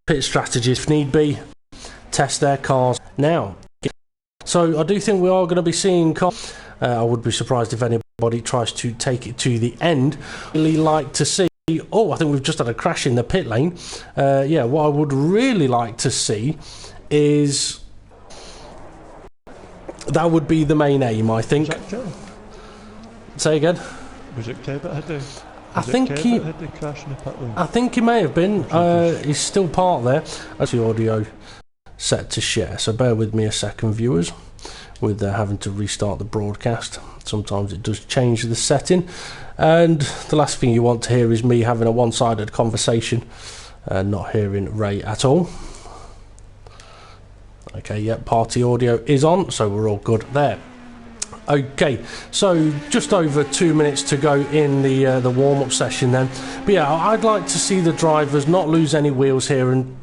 pit strategies if need be, test their cars now. So I do think we are going to be seeing cars. I would be surprised if anybody tries to take it to the end. Really like to see. Oh, I think we've just had a crash in the pit lane. Yeah, what I would really like to see is that would be the main aim, I think. Say again. Was it Kev that had the? I think he may have been. He's still part there. That's the audio set to share. So bear with me a second, viewers, with having to restart the broadcast. Sometimes it does change the setting, and the last thing you want to hear is me having a one-sided conversation and not hearing Ray at all. Okay, yeah, party audio is on, so we're all good there. Okay, so just over 2 minutes to go in the warm-up session then. But yeah, I'd like to see the drivers not lose any wheels here and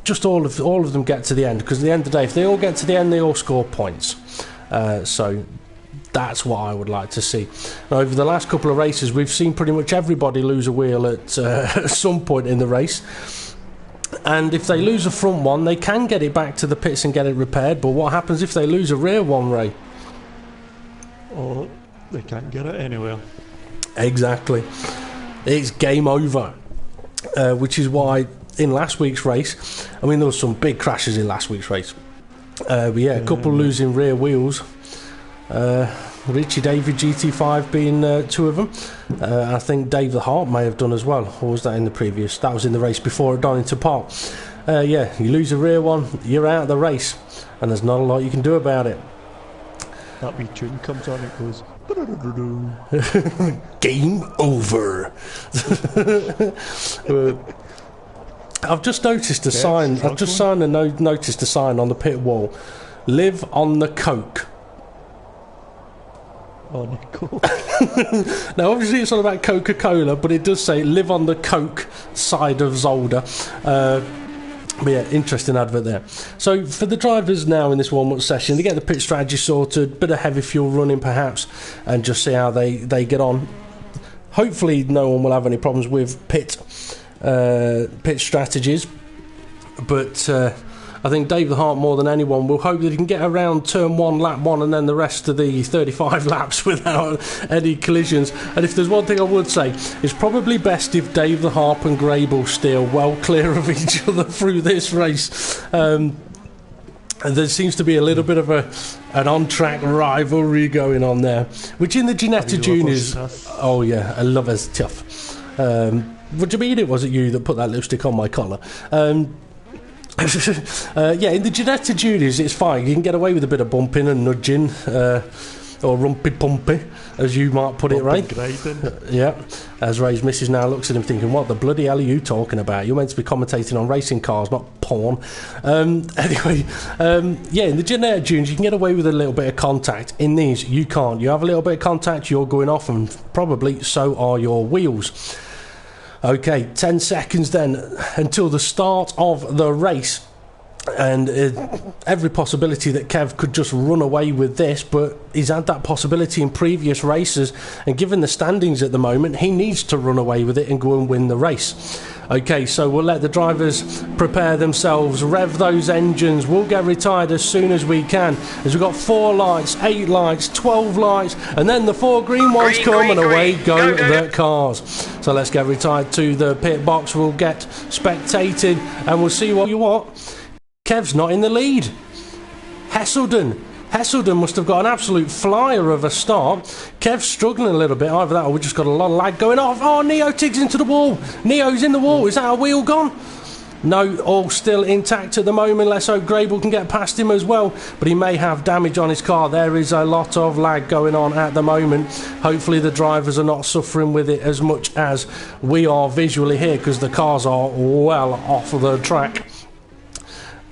just all of them get to the end, because at the end of the day, if they all get to the end, they all score points. So that's what I would like to see. Now, over the last couple of races, we've seen pretty much everybody lose a wheel at some point in the race. And if they lose a front one, they can get it back to the pits and get it repaired. But what happens if they lose a rear one, Ray? Oh, they can't get it anywhere. Exactly. It's game over. Which is why in last week's race, I mean, there was some big crashes in last week's race. But yeah, a couple losing rear wheels. Richie David GT5 being two of them. I think Dave the Hart may have done as well. Or was that in the previous? That was in the race before at Donington Park. Yeah, you lose a rear one, you're out of the race, and there's not a lot you can do about it. That wee tune comes on, it goes game over. I've just noticed a sign. I've just noticed a sign on the pit wall. Live on the Coke. On the Coke. Now, obviously, it's all about Coca-Cola, but it does say "Live on the Coke" side of Zolder. But yeah, interesting advert there. So for the drivers now in this warm-up session, they get the pit strategy sorted, bit of heavy fuel running perhaps, and just see how they get on. Hopefully, no one will have any problems with pit strategies, but I think Dave the Hart, more than anyone, will hope that he can get around turn 1, lap 1, and then the rest of the 35 laps without any collisions. And if there's one thing I would say, it's probably best if Dave the Hart and Grable steer well clear of each other through this race. And there seems to be a little bit of an on-track rivalry going on there, which in the Ginetta Juniors... Oh yeah, I love us tough. What do you mean it wasn't you that put that lipstick on my collar? Yeah, in the Ginetta Juniors it's fine. You can get away with a bit of bumping and nudging, or rumpy-pumpy, as you might put it, Ray. Yeah, as Ray's missus now looks at him thinking, what the bloody hell are you talking about? You're meant to be commentating on racing cars, not porn. Anyway, yeah, in the Ginetta Juniors you can get away with a little bit of contact. In these, you can't. You have a little bit of contact, you're going off, and probably so are your wheels. Okay, 10 seconds then until the start of the race, and every possibility that Kev could just run away with this, but he's had that possibility in previous races, and given the standings at the moment, he needs to run away with it and go and win the race. Okay, so we'll let the drivers prepare themselves, rev those engines. We'll get retired as soon as we can, as we've got 4 lights, 8 lights, 12 lights, and then the 4 green ones come, and away go the cars. So let's get retired to the pit box. We'll get spectated, and we'll see what. Kev's not in the lead. Hesselden must have got an absolute flyer of a start. Kev's struggling a little bit. Either that or we've just got a lot of lag going off. Oh, Neo Tig's into the wall. Neo's in the wall. Is that a wheel gone? No, all still intact at the moment. Let's hope Grable can get past him as well. But he may have damage on his car. There is a lot of lag going on at the moment. Hopefully the drivers are not suffering with it as much as we are visually here, because the cars are well off the track.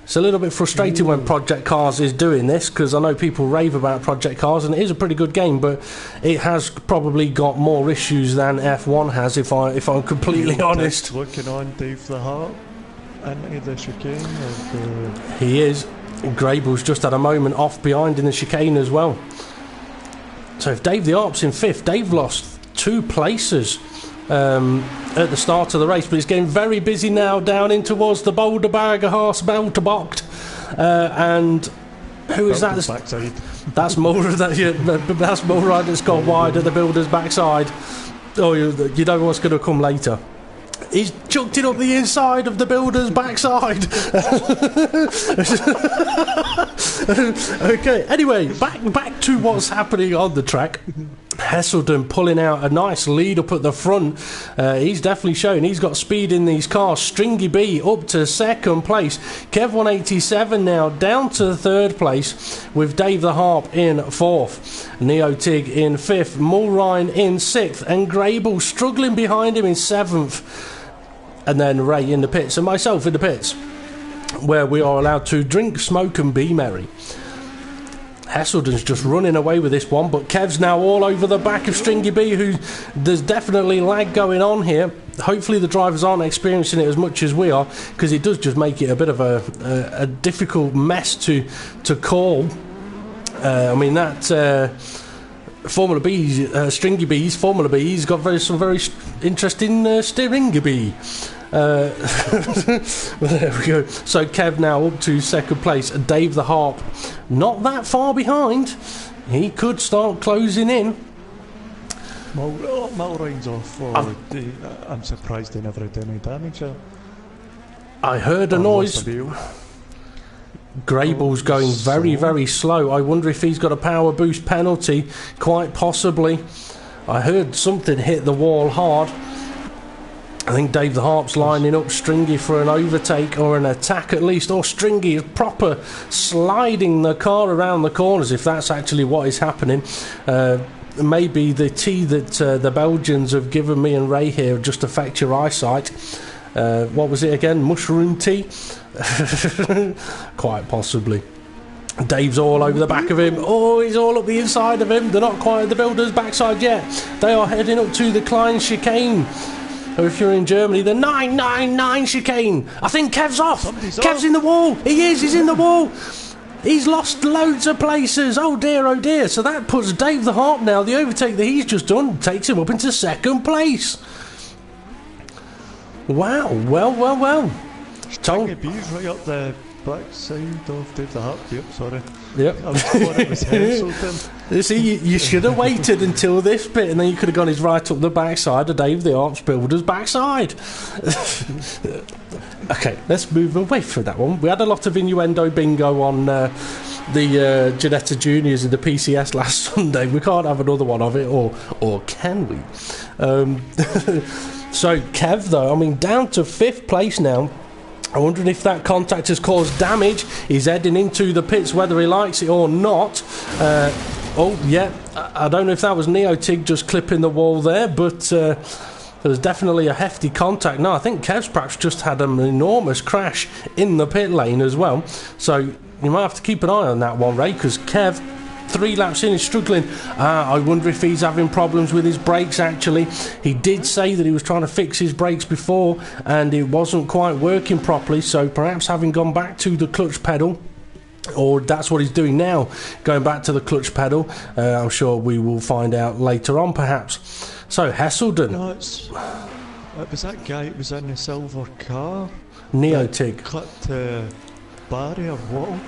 It's a little bit frustrating when Project Cars is doing this, because I know people rave about Project Cars, and it is a pretty good game, but it has probably got more issues than F1 has, if I'm completely honest. Looking on Dave the Hart into the chicane. He is. Grable's just had a moment off behind in the chicane as well. So if Dave the Hart's in 5th, Dave lost 2 places at the start of the race, but it's getting very busy now down in towards the Boulder Barger Horse Belterbocht. And who is that? Backside. That's Mulder. That's Mulder that's gone wide at the Builder's backside. Oh, you know what's going to come later. He's chucked it up the inside of the Builder's backside. Okay, anyway, back to what's happening on the track. Hesselden pulling out a nice lead up at the front. He's definitely shown he's got speed in these cars. Stringy B up to second place. Kev 187 now down to third place with Dave the Harp in fourth. Neo Tig in fifth. Mulrine in sixth. And Grable struggling behind him in seventh. And then Ray in the pits and myself in the pits, where we are allowed to drink, smoke and be merry. Hesselden's just running away with this one, but Kev's now all over the back of Stringy B, there's definitely lag going on here. Hopefully the drivers aren't experiencing it as much as we are, because it does just make it a bit of a difficult mess to call. I mean, that Formula B's, Stringy B's, Formula B's got some very interesting steering bee. Well, there we go. So Kev now up to second place, and Dave the Harp not that far behind. He could start closing in. Mulrine's off. I'm surprised they never had any damage. I heard a noise. Grable's going very slow. I wonder if he's got a power boost penalty. Quite possibly. I heard something hit the wall hard. I think Dave the Harp's lining up Stringy for an overtake or an attack at least, or Stringy is proper sliding the car around the corners, if that's actually what is happening. Maybe the tea that the Belgians have given me and Ray here just affect your eyesight. What was it again? Mushroom tea? Quite possibly. Dave's all over the back of him. Oh, he's all up the inside of him. They're not quite at the Builder's backside yet. They are heading up to the Klein chicane. Or if you're in Germany, the 999 chicane. I think Kev's off. Kev's in the wall. He's in the wall. He's lost loads of places. Oh dear, oh dear. So that puts Dave the Harp now. The overtake that he's just done takes him up into second place. Wow. Well. Stringy B's right up the backside of Dave the Harp. Yep, sorry. Yep. I was thought it was Hesselden. You see, you should have waited until this bit, and then you could have gone his right up the backside of Dave the Harp's Builder's backside. Okay, let's move away from that one. We had a lot of innuendo bingo on the Ginetta Juniors in the PCS last Sunday. We can't have another one of it, or can we? So Kev, though, I mean, down to fifth place now. I'm wondering if that contact has caused damage. He's heading into the pits whether he likes it or not. Oh, yeah, I don't know if that was Neotig just clipping the wall there, but there was definitely a hefty contact. No, I think Kev's perhaps just had an enormous crash in the pit lane as well. So you might have to keep an eye on that one, Ray, because Kev, 3 laps in, is struggling. I wonder if he's having problems with his brakes, actually. He did say that he was trying to fix his brakes before and it wasn't quite working properly, so perhaps having gone back to the clutch pedal, or that's what he's doing now, going back to the clutch pedal. I'm sure we will find out later on, perhaps. So, Hesselden. No, it was that guy. It was in the silver car. Neotig. Clipped barrier wall.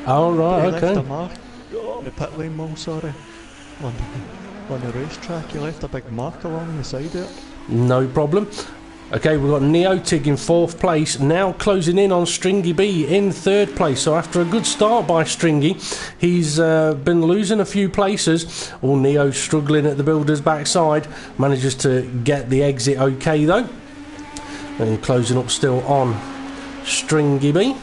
Oh, right, He okay. left a mark on the pit lane wall, sorry. On the racetrack, he left a big mark along the side of it. No problem. Okay, we've got Neotig in fourth place, now closing in on Stringy B in third place. So after a good start by Stringy, he's been losing a few places. All Neo struggling at the Builder's backside, manages to get the exit okay though. And closing up still on Stringy B.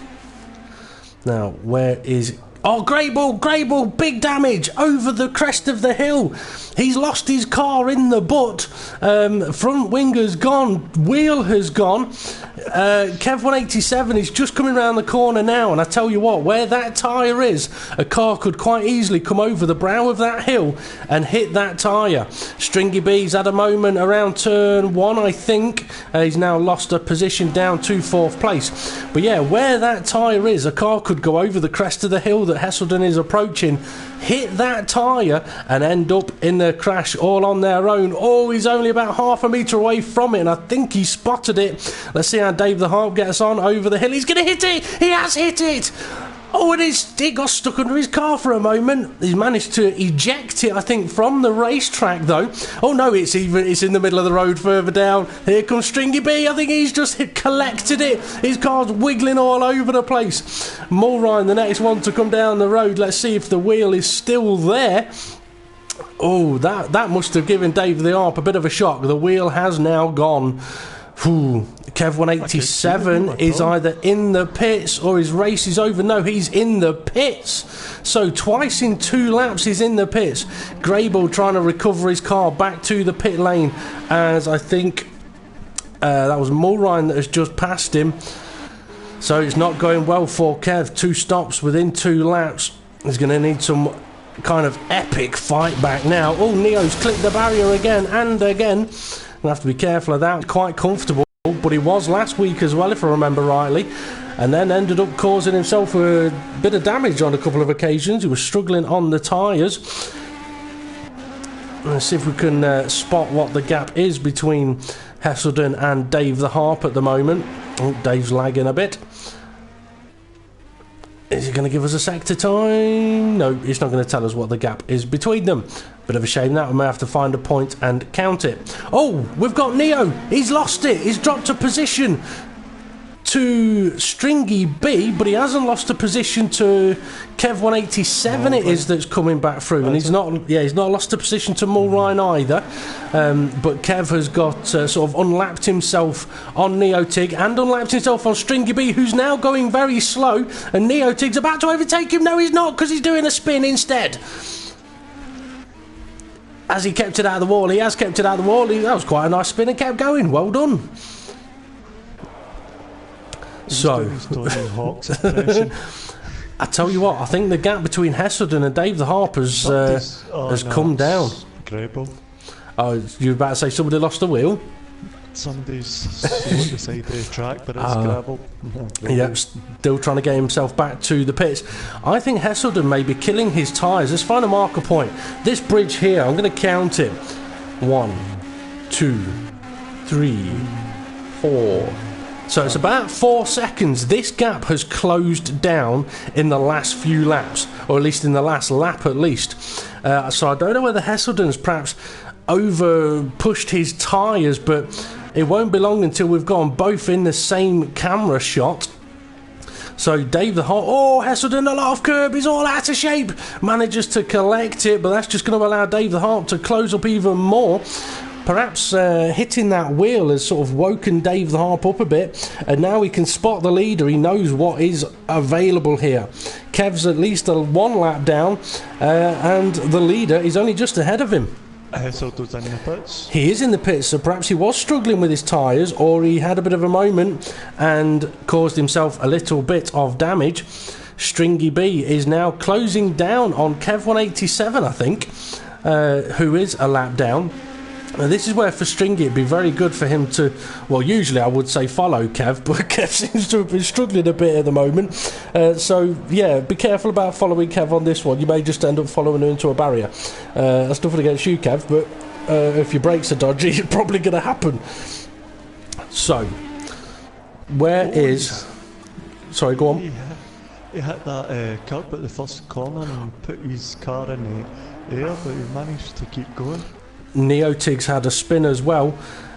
Now, where is... Oh, Grable, big damage over the crest of the hill. He's lost his car in the butt. Front wing has gone, wheel has gone. Kev 187 is just coming around the corner now, and I tell you what, where that tyre is, a car could quite easily come over the brow of that hill and hit that tyre. Stringy B's had a moment around turn 1, I think. He's now lost a position down to fourth place. But yeah, where that tyre is, a car could go over the crest of the hill that Hesselden is approaching, hit that tyre and end up in the crash all on their own. Oh, he's only about half a metre away from it, and I think he spotted it. Let's see how Dave the Harp gets on over the hill. He's going to hit it! He has hit it! Oh, and it got stuck under his car for a moment. He's managed to eject it, I think, from the racetrack, though. Oh, no, it's in the middle of the road further down. Here comes Stringy B. I think he's just collected it. His car's wiggling all over the place. Mulrine, the next one to come down the road. Let's see if the wheel is still there. Oh, that must have given Dave the Harp a bit of a shock. The wheel has now gone. Whew. Kev 187 is either in the pits or his race is over. No, he's in the pits. So twice in 2 laps he's in the pits. Grable trying to recover his car back to the pit lane, as I think that was Mulrine that has just passed him. So it's not going well for Kev. 2 stops within 2 laps. He's going to need some kind of epic fight back now. Oh, Neo's clipped the barrier again and again. We'll have to be careful of that. Quite comfortable, but he was last week as well, if I remember rightly, and then ended up causing himself a bit of damage on a couple of occasions. He was struggling on the tyres. Let's see if we can spot what the gap is between Hesselden and Dave the Harp at the moment. Oh, Dave's lagging a bit. Is he going to give us a sector time? No, he's not going to tell us what the gap is between them. Bit of a shame that. We may have to find a point and count it. Oh, we've got Neo. He's lost it. He's dropped a position to Stringy B, but he hasn't lost a position to Kev 187. It is that's coming back through, and he's not lost a position to Mulrine either. But Kev has got sort of unlapped himself on Neotig and unlapped himself on Stringy B, who's now going very slow, and Neotig's about to overtake him. No, he's not, because he's doing a spin instead. Has he kept it out of the wall? He has kept it out of the wall. That was quite a nice spin and kept going. Well done. So, I tell you what, I think the gap between Hesselden and Dave the Harp has come down. Grable. Oh, you were about to say somebody lost the wheel? Somebody's slowed the side of the track, but it's gravel. Yeah, still trying to get himself back to the pits. I think Hesselden may be killing his tyres. Let's find a marker point. This bridge here, I'm going to count it. 1, 2, 3, 4. So it's about 4 seconds. This gap has closed down in the last few laps, or at least in the last lap at least. So I don't know whether Hesselden's perhaps over pushed his tyres, but it won't be long until we've gone both in the same camera shot. So Dave the Harp, oh, Hesselden, a lot of curb, he's all out of shape, manages to collect it, but that's just going to allow Dave the Harp to close up even more. Perhaps hitting that wheel has sort of woken Dave the Harp up a bit, and now he can spot the leader. He knows what is available here. Kev's at least 1 lap down, and the leader is only just ahead of him. Hesselden's in the pits. He is in the pits, so perhaps he was struggling with his tyres, or he had a bit of a moment and caused himself a little bit of damage. Stringy B is now closing down on Kev 187, I think, who is a lap down. Now, this is where for Stringy it'd be very good for him to, well, usually I would say follow Kev, but Kev seems to have been struggling a bit at the moment. So, yeah, be careful about following Kev on this one. You may just end up following him into a barrier. That's nothing against you, Kev, but if your brakes are dodgy, it's probably going to happen. So, where is... Sorry, go on. He hit that curb at the first corner and put his car in the air, but he managed to keep going. Neotig's had a spin as well.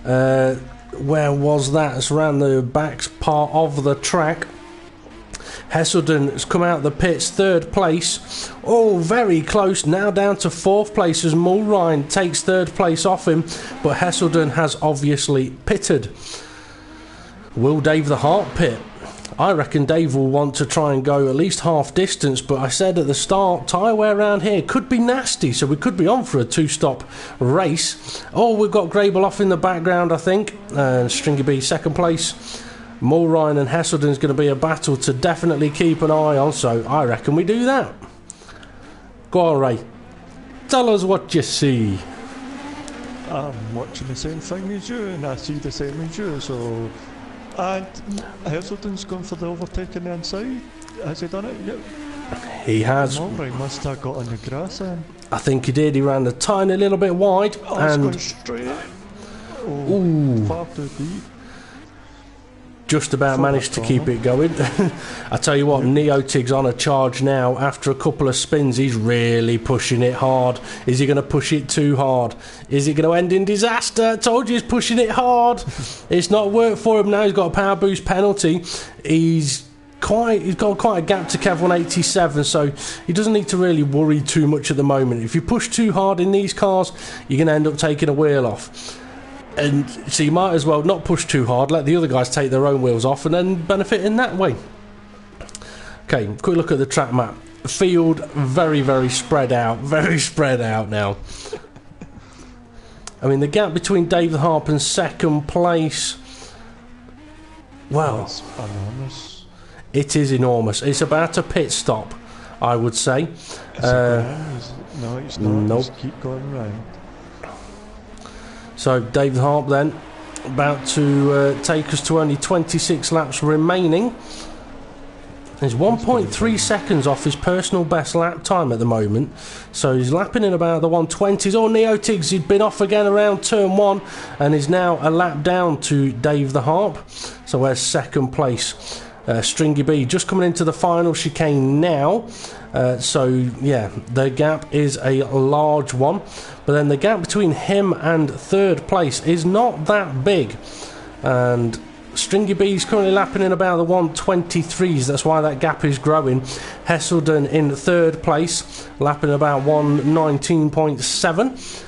Where was that? It's around the back part of the track. Hesselden has come out of the pits, 3rd place. Oh, very close. Now down to 4th place as Mulrine takes 3rd place off him, but Hesselden has obviously pitted. Will Dave the Harp pit? I reckon Dave will want to try and go at least half distance, but I said at the start, tyre wear around here could be nasty, so we could be on for a 2-stop race. Oh, we've got Grable off in the background, I think, and Stringy B 2nd place. Mulrine and Hesselden's going to be a battle to definitely keep an eye on, so I reckon we do that. Go on, Ray. Tell us what you see. I'm watching the same thing as you, and I see the same as you, so... And Hesselden's gone for the overtake on the inside. Has he done it? Yep. He has. Mulray must have got on the grass then. I think he did. He ran a tiny little bit wide. Oh, and it's going straight. Ooh. Far too deep. Just about managed to keep it going. I tell you what, Neotig's on a charge now. After a couple of spins, he's really pushing it hard. Is he going to push it too hard? Is it going to end in disaster? I told you he's pushing it hard. It's not worked for him now. He's got a power boost penalty. He's got quite a gap to Kev 187, so he doesn't need to really worry too much at the moment. If you push too hard in these cars, you're going to end up taking a wheel off. And so you might as well not push too hard, let the other guys take their own wheels off and then benefit in that way. Okay, quick look at the track map. Field very, very spread out now. I mean, the gap between Dave the Harp and second place, well, that's enormous. It is enormous. It's about a pit stop, I would say. No, it's not. Nope. Just keep going round. So Dave the Harp then about to take us to only 26 laps remaining. He's 1.3 seconds off his personal best lap time at the moment, so he's lapping in about the 120s. Oh, Neotigs, he'd been off again around turn 1 and is now a lap down to Dave the Harp. So where's second place? Stringy B just coming into the final chicane now. So yeah, the gap is a large one, but then the gap between him and third place is not that big, and Stringy B is currently lapping in about the 123s. That's why that gap is growing. Hesselden in third place, lapping about 119.7.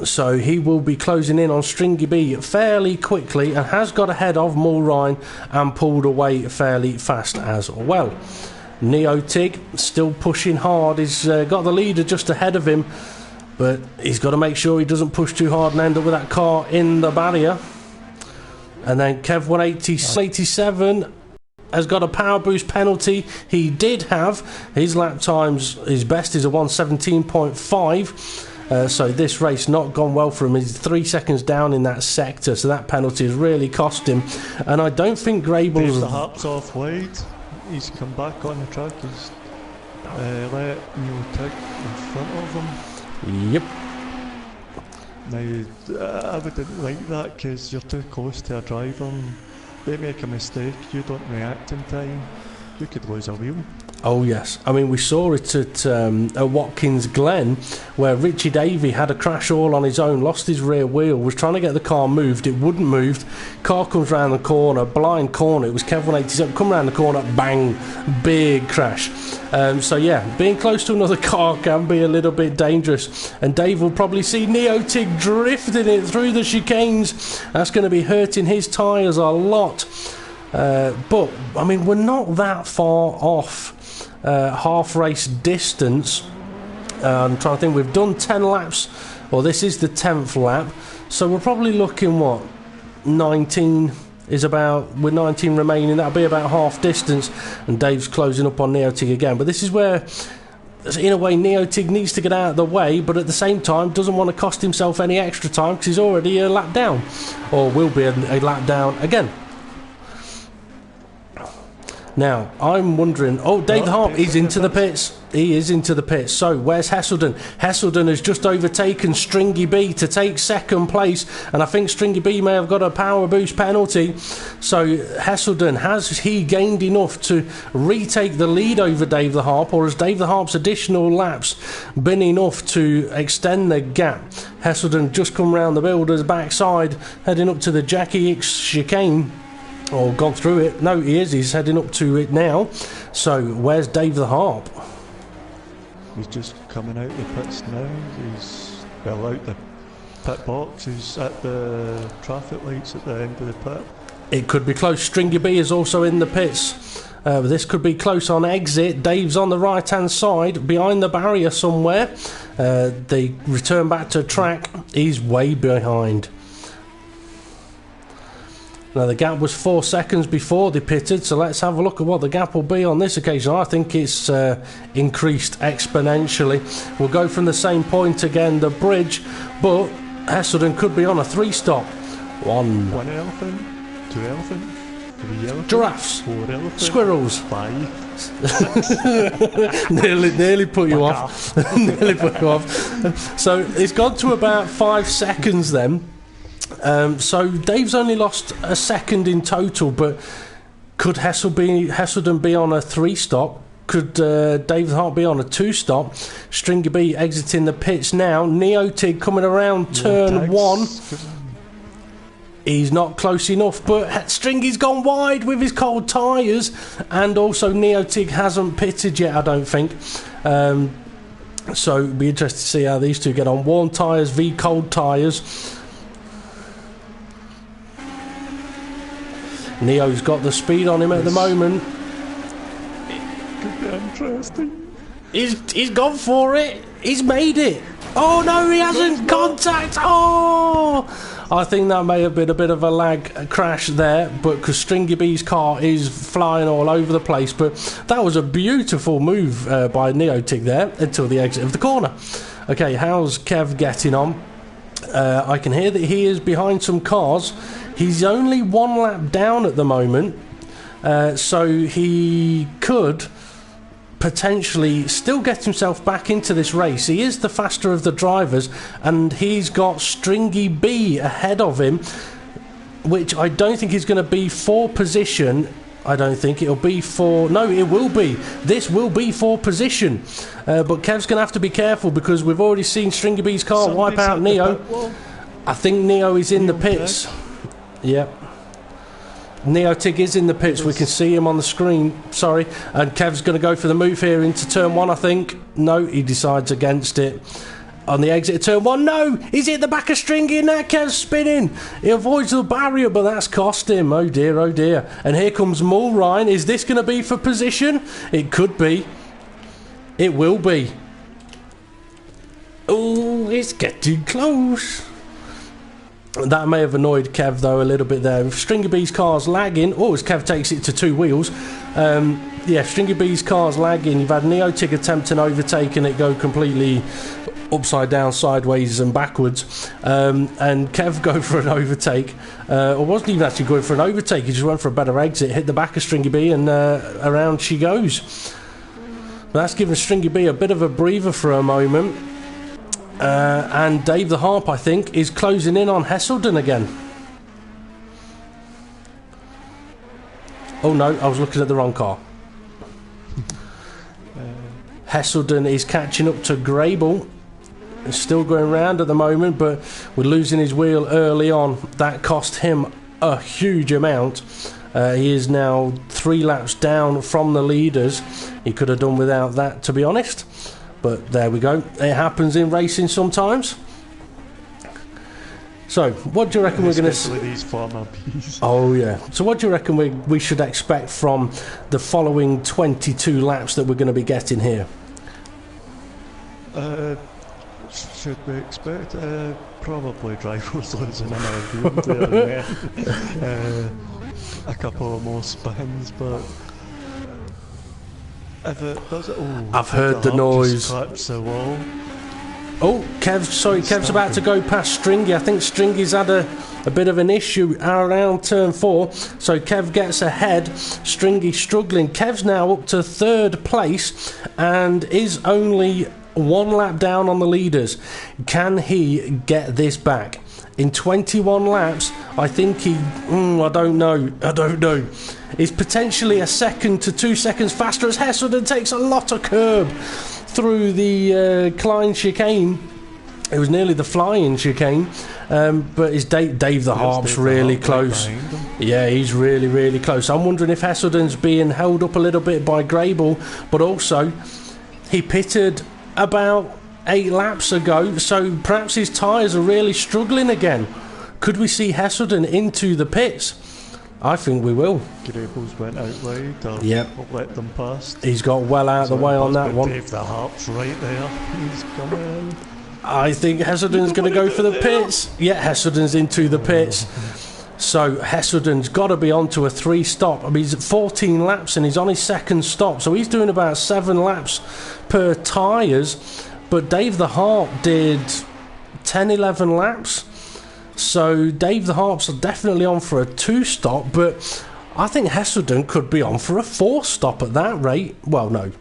So he will be closing in on Stringy B fairly quickly and has got ahead of Mulrine and pulled away fairly fast as well. Neotig still pushing hard. He's got the leader just ahead of him, but he's got to make sure he doesn't push too hard and end up with that car in the barrier. And then Kev 187 has got a power boost penalty. He did have his lap times, his best is a 117.5. So this race not gone well for him. He's 3 seconds down in that sector, so that penalty has really cost him. And I don't think Grable's... The Harp's off wide. He's come back on the track. He's let Neil Tig in front of him. Yep. Now, I wouldn't like that because you're too close to a driver and they make a mistake, you don't react in time, you could lose a wheel. Oh yes, I mean we saw it at Watkins Glen where Richie Davey had a crash all on his own, lost his rear wheel, was trying to get the car moved, it wouldn't move, car comes round the corner, blind corner, it was Kev 187, come round the corner, bang, big crash. So yeah, being close to another car can be a little bit dangerous, and Dave will probably see Neotig drifting it through the chicanes. That's going to be hurting his tyres a lot. But I mean we're not that far off half race distance. I'm trying to think, we've done 10 laps, or this is the 10th lap, so we're probably looking what, 19 is about, with 19 remaining, that'll be about half distance, and Dave's closing up on Neotig again. But this is where in a way Neotig needs to get out of the way, but at the same time doesn't want to cost himself any extra time because he's already a lap down, or will be a lap down again. Now, I'm wondering... Oh, Dave the Harp is into the pits. He is into the pits. So, where's Hesselden? Hesselden has just overtaken Stringy B to take second place. And I think Stringy B may have got a power boost penalty. So, Hesselden, has he gained enough to retake the lead over Dave the Harp? Or has Dave the Harp's additional laps been enough to extend the gap? Hesselden just come round the builder's backside, heading up to the Jackie X chicane. Or gone through it. No, he is. He's heading up to it now. So, where's Dave the Harp? He's just coming out the pits now. He's well out the pit box. He's at the traffic lights at the end of the pit. It could be close. Stringy B is also in the pits. This could be close on exit. Dave's on the right hand side, behind the barrier somewhere. They return back to track. He's way behind. Now the gap was 4 seconds before they pitted, so let's have a look at what the gap will be on this occasion. I think it's increased exponentially. We'll go from the same point again, the bridge, but Hesselden could be on a 3-stop. 1 elephant, 2 elephant, 3 elephants, giraffes, 4 elephants, squirrels. 5. nearly put you off. Nearly put you off. So it's gone to about 5 seconds then. So Dave's only lost a second in total, but could Hesselden be on a 3-stop? Could Dave the Heart be on a 2-stop? Stringy B exiting the pits now. Neotig coming around turn 1. He's not close enough, but Stringy's gone wide with his cold tyres, and also Neotig hasn't pitted yet, I don't think. So it'll be interesting to see how these two get on. Warm tyres v cold tyres. Neo's got the speed on him at the moment. Could be interesting. He's gone for it. He's made it. Oh no, he hasn't. Contact. Oh, I think that may have been a bit of a lag crash there, but because Stringy B's car is flying all over the place. But that was a beautiful move by Neotig there until the exit of the corner. Okay, how's Kev getting on? I can hear that he is behind some cars. He's only 1 lap down at the moment, so he could potentially still get himself back into this race. He is the faster of the drivers, and he's got Stringy B ahead of him, which I don't think is going to be for position. I don't think it'll be for... No, it will be. This will be for position. But Kev's going to have to be careful because we've already seen Stringy B's car wipe out Neo. I think Neo is in the pits. Yep. Neotig is in the pits. We can see him on the screen. Sorry. And Kev's going to go for the move here into turn 1, I think. No, he decides against it. On the exit of turn 1, no! He's hit the back of Stringy and now Kev's spinning. He avoids the barrier, but that's cost him. Oh dear, oh dear. And here comes Mulrine. Is this going to be for position? It could be. It will be. Oh, it's getting close. That may have annoyed Kev though a little bit there. If Stringy B's car's lagging, as Kev takes it to 2 wheels. Yeah, Stringy B's car's lagging. You've had Neotig attempt an overtake and it go completely upside down, sideways and backwards. And Kev go for an overtake. Or wasn't even actually going for an overtake, he just went for a better exit, hit the back of Stringy B and around she goes. That's given Stringy B a bit of a breather for a moment. And Dave the Harp, I think, is closing in on Hesselden again. Oh no, I was looking at the wrong car. Hesselden is catching up to Grable. He's still going round at the moment, but we're losing his wheel early on. That cost him a huge amount. He is now 3 laps down from the leaders. He could have done without that, to be honest. But there we go. It happens in racing sometimes. So, what do you reckon we're going to... Especially these farmer bees. Oh, yeah. So what do you reckon we should expect from the following 22 laps that we're going to be getting here? Should we expect probably drivers losing an field there and then. A couple of more spins, but if it does it... I've heard the noise. Clips the wall. Oh, Kev's about to go past Stringy. I think Stringy's had a bit of an issue around turn 4. So Kev gets ahead. Stringy struggling. Kev's now up to 3rd place and is only 1 lap down on the leaders. Can he get this back? In 21 laps, I think he... I don't know. He's potentially a second to 2 seconds faster as Hesselden takes a lot of curb through the Klein chicane. It was nearly the flying chicane, but is Dave the Harp's really close. Yeah, he's really, really close. I'm wondering if Hesselden's being held up a little bit by Grable, but also he pitted about 8 laps ago, so perhaps his tyres are really struggling again. Could we see Hesselden into the pits? I think we will. Grable's went out wide, or let them past. He's got well out of the way on that one. Dave the Harp's right there. He's coming. I think Hesselden's going to go for the pits. Yeah, Hesselden's into the pits. So Hesselden's got to be on to a 3-stop. I mean, he's at 14 laps and he's on his 2nd stop. So he's doing about 7 laps per tyres. But Dave the Harp did 10, 11 laps. So Dave the Harp's definitely on for a 2-stop. But I think Hesselden could be on for a 4-stop at that rate. Well, no.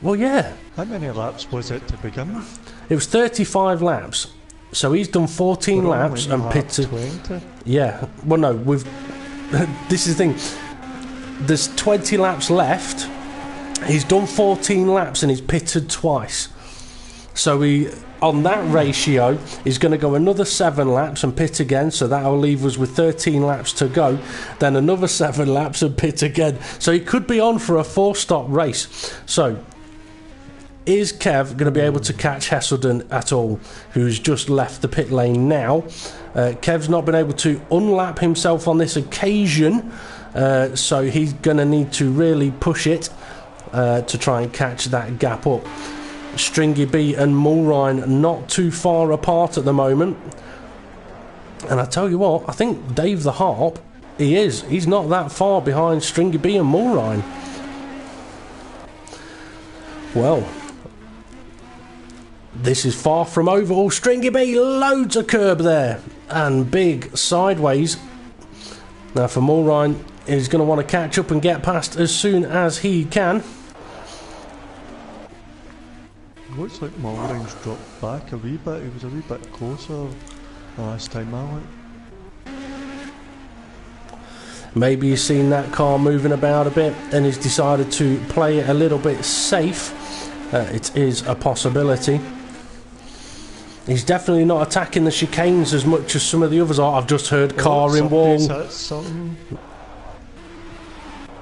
Well, yeah. How many laps was it to begin with? It was 35 laps. So he's done 14 laps and pitted. 20? Yeah. Well, no, we've. This is the thing. There's 20 laps left. He's done 14 laps and he's pitted twice. So he, on that ratio, he's going to go another 7 laps and pit again. So that'll leave us with 13 laps to go. Then another 7 laps and pit again. So he could be on for a 4-stop race. So is Kev going to be able to catch Hesselden at all, who's just left the pit lane now? Kev's not been able to unlap himself on this occasion, so he's going to need to really push it to try and catch that gap up. Stringy B and Mulrine not too far apart at the moment. And I tell you what, I think Dave the Harp, he's not that far behind Stringy B and Mulrine. Well, this is far from over. Oh, Stringy B, loads of curb there. And big sideways. Now for Mulrine, he's going to want to catch up and get past as soon as he can. Looks like Mulrine's dropped back a wee bit. He was a wee bit closer last time I went. Maybe he's seen that car moving about a bit and he's decided to play it a little bit safe. It is a possibility. He's definitely not attacking the chicanes as much as some of the others are. I've just heard car in wall.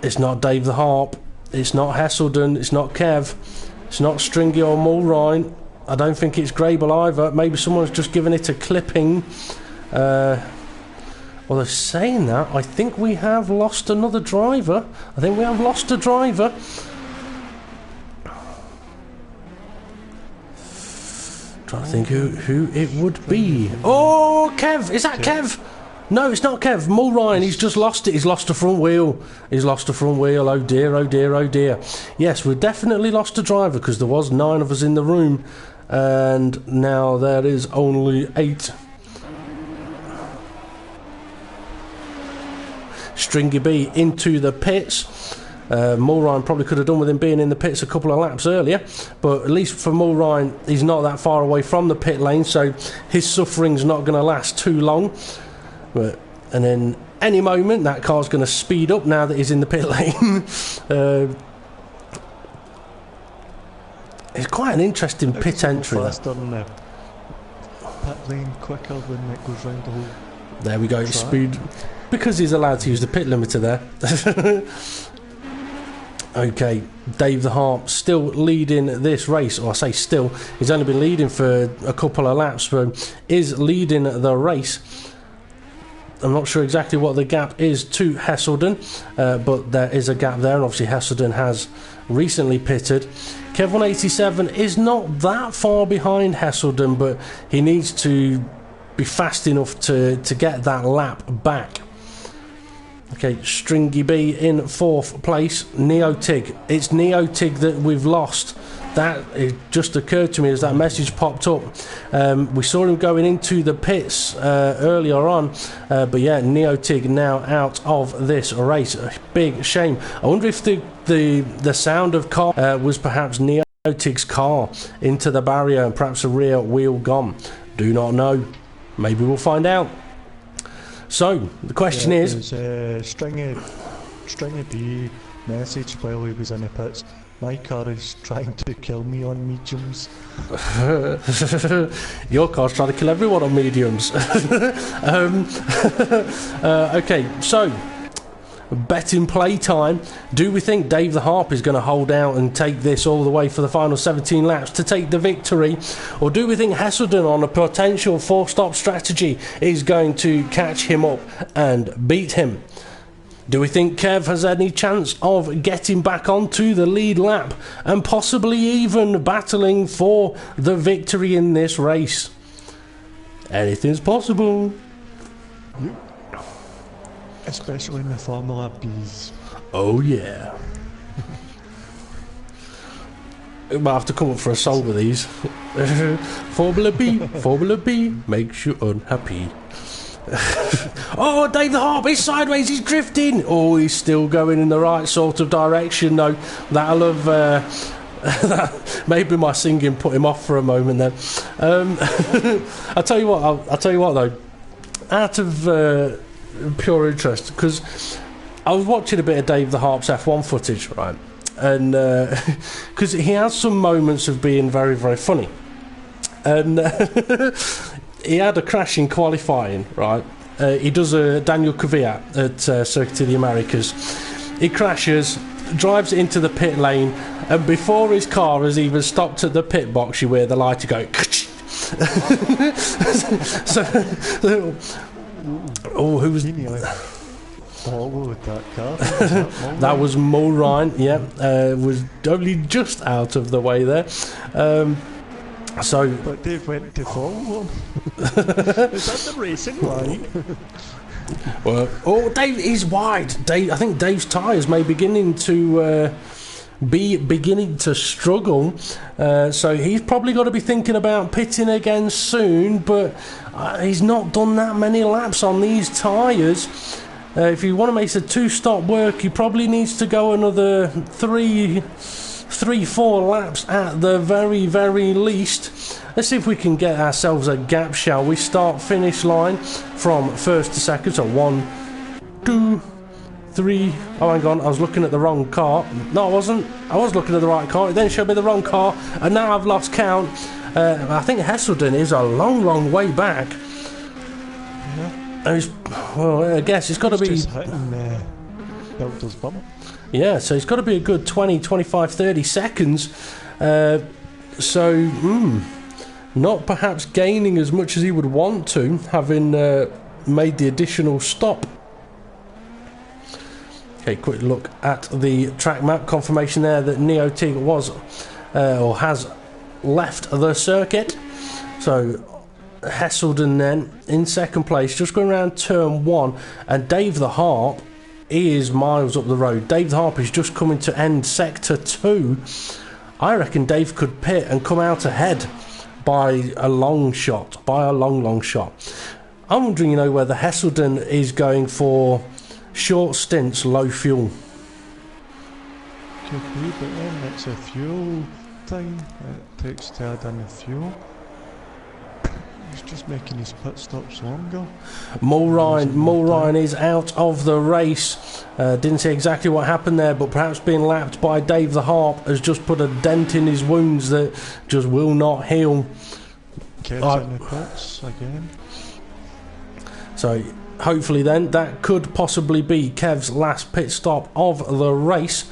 It's not Dave the Harp. It's not Hesselden. It's not Kev. It's not Stringy or Mulrine. I don't think it's Grable either. Maybe someone's just given it a clipping. Well, they're saying that. I think we have lost another driver. I think we have lost a driver. Trying to think who it would be. Oh, Kev! Is that Kev? No, it's not Kev. Mulrine, he's just lost it. He's lost a front wheel. He's lost a front wheel. Oh dear, oh dear, oh dear. Yes, we definitely lost a driver because there was 9 of us in the room. And now there is only 8. Stringy B into the pits. Mulrine probably could have done with him being in the pits a couple of laps earlier, but at least for Mulrine, he's not that far away from the pit lane, so his suffering's not going to last too long. And then any moment that car's going to speed up now that he's in the pit lane. It's quite an interesting pit entry. Faster than the pit lane, quicker when it goes round the whole. There we go, speed, because he's allowed to use the pit limiter there. Okay, Dave the Harp still leading this race, or I say still, he's only been leading for a couple of laps, but is leading the race. I'm not sure exactly what the gap is to Hesselden, but there is a gap there, and obviously Hesselden has recently pitted. Kev 187 is not that far behind Hesselden, but he needs to be fast enough to get that lap back. Okay, Stringy B in 4th place. Neotig. It's Neotig that we've lost. That it just occurred to me as that message popped up. We saw him going into the pits earlier on, but yeah, Neotig now out of this race. A big shame. I wonder if the sound of car was perhaps Neotig's car into the barrier and perhaps a rear wheel gone. Do not know. Maybe we'll find out. So the question is, Stringy B message while he was in the pits. My car is trying to kill me on mediums. Your car's trying to kill everyone on mediums. Okay, so betting play time. Do we think Dave the Harp is going to hold out and take this all the way for the final 17 laps to take the victory? Or do we think Hesselden on a potential 4-stop strategy is going to catch him up and beat him? Do we think Kev has any chance of getting back onto the lead lap and possibly even battling for the victory in this race? Anything's possible. Especially in the Formula Bs. Oh yeah. We'll have to come up for a song with these. Formula B makes you unhappy. Oh, Dave the Harp, he's sideways, he's drifting. Oh, he's still going in the right sort of direction, though. That'll have... maybe my singing put him off for a moment then. I'll tell you what, though. Out of pure interest, because I was watching a bit of Dave the Harp's F1 footage, right? And because he has some moments of being very, very funny. And he had a crash in qualifying, right? He does a Daniel Kvyat at Circuit of the Americas. He crashes, drives into the pit lane, and before his car has even stopped at the pit box, you hear the lighter go. Who was... Followed that car. That was Mo Ryan, yeah. Was only just out of the way there. But Dave went to follow him. Is that the racing line? Well, Dave is wide. I think Dave's tyres may be beginning to struggle. So he's probably got to be thinking about pitting again soon. But he's not done that many laps on these tyres. If you want to make a two-stop work, he probably needs to go another 3-4 laps at the very, very least. Let's see if we can get ourselves a gap, shall we? Start finish line from first to second. So 1, 2, 3. Oh, hang on, I was looking at the wrong car. No, I wasn't. I was looking at the right car. It then showed me the wrong car, and now I've lost count. I think Hesselden is a long, long way back. Well, I guess it's got to be... Just hitting Belter's bum. Yeah, so it's got to be a good 20, 25, 30 seconds. Not perhaps gaining as much as he would want to, having made the additional stop. Okay, quick look at the track map. Confirmation there that Neo Tig was or has left the circuit. So Hesselden then in second place, just going around turn 1, and Dave the Harp is miles up the road. Dave the Harp is just coming to end sector 2. I reckon Dave could pit and come out ahead by a long shot, long shot. I'm wondering, whether Hesselden is going for short stints, low fuel. Could be, but then it's a fuel thing. It takes to add in the fuel. He's just making his pit stops longer. Mo Ryan is out of the race. Didn't see exactly what happened there, but perhaps being lapped by Dave the Harp has just put a dent in his wounds that just will not heal. Kev's in the pits again. So hopefully then that could possibly be Kev's last pit stop of the race.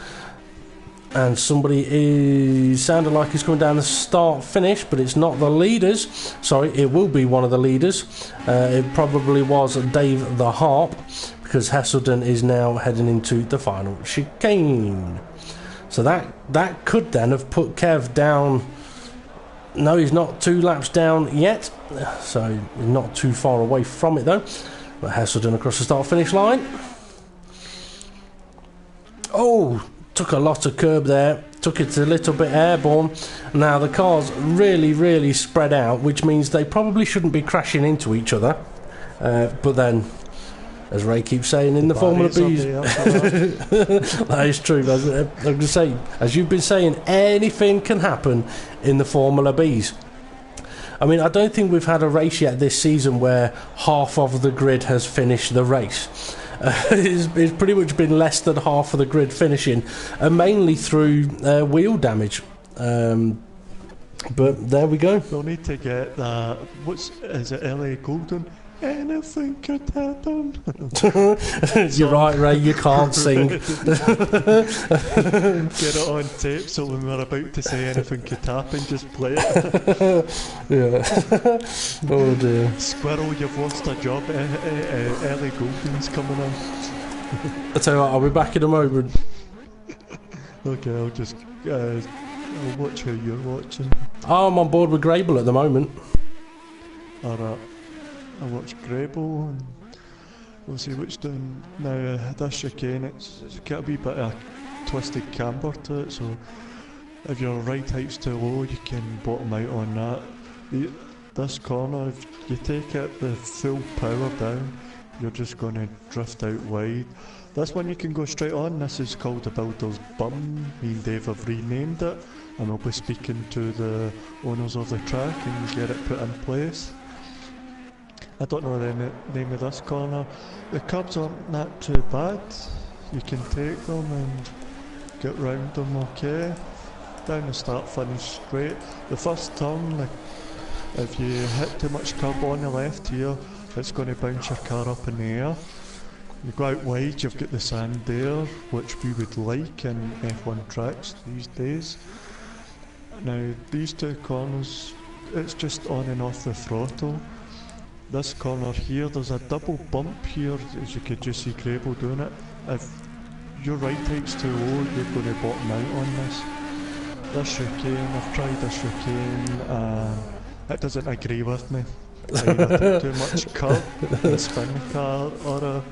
And somebody sounded like he's coming down the start finish, but it's not the leaders. Sorry, it will be one of the leaders. It probably was Dave the Harp, because Hesselden is now heading into the final chicane. So that could then have put Kev down. No, he's not 2 laps down yet, so not too far away from it though. But Hesselden across the start finish line. Oh, took a lot of curb there, took it a little bit airborne. Now the cars really, really spread out, which means they probably shouldn't be crashing into each other. But then, as Ray keeps saying in the Formula B's, that is true. I'm going to say, as you've been saying, anything can happen in the Formula B's. I mean, I don't think we've had a race yet this season where half of the grid has finished the race. It's pretty much been less than half of the grid finishing, and mainly through wheel damage. But there we go. We'll need to get that. Is it LA Golden? Anything could happen. You're right, Ray, you can't sing. Get it on tape so when we're about to say anything could happen, just play it. Yeah. Oh dear. Squirrel, you've lost a job. LA Golden's coming on. I'll tell you what, I'll be back in a moment. Okay, I'll just I'll watch who you're watching. I'm on board with Grable at the moment. Alright. I watch Grable and we'll see what's doing. Now this chicane, it's got a wee bit of a twisted camber to it, so if your right height's too low you can bottom out on that. this corner, if you take it the full power down, you're just going to drift out wide. This one you can go straight on. This is called the Builder's Bum. Me and Dave have renamed it, and I'll be speaking to the owners of the track and get it put in place. I don't know the name of this corner. The curbs aren't that too bad. You can take them and get round them okay. Down the start finish straight. The first turn, like, if you hit too much curb on the left here, it's going to bounce your car up in the air. You go out wide, you've got the sand there, which we would like in F1 tracks these days. Now these two corners, it's just on and off the throttle. This corner here, there's a double bump here, as you could just see Grable doing it. If your right height's too low, you're going to bottom out on this. This chicane, I've tried this chicane, it doesn't agree with me. I either take too much curb and spin the car, or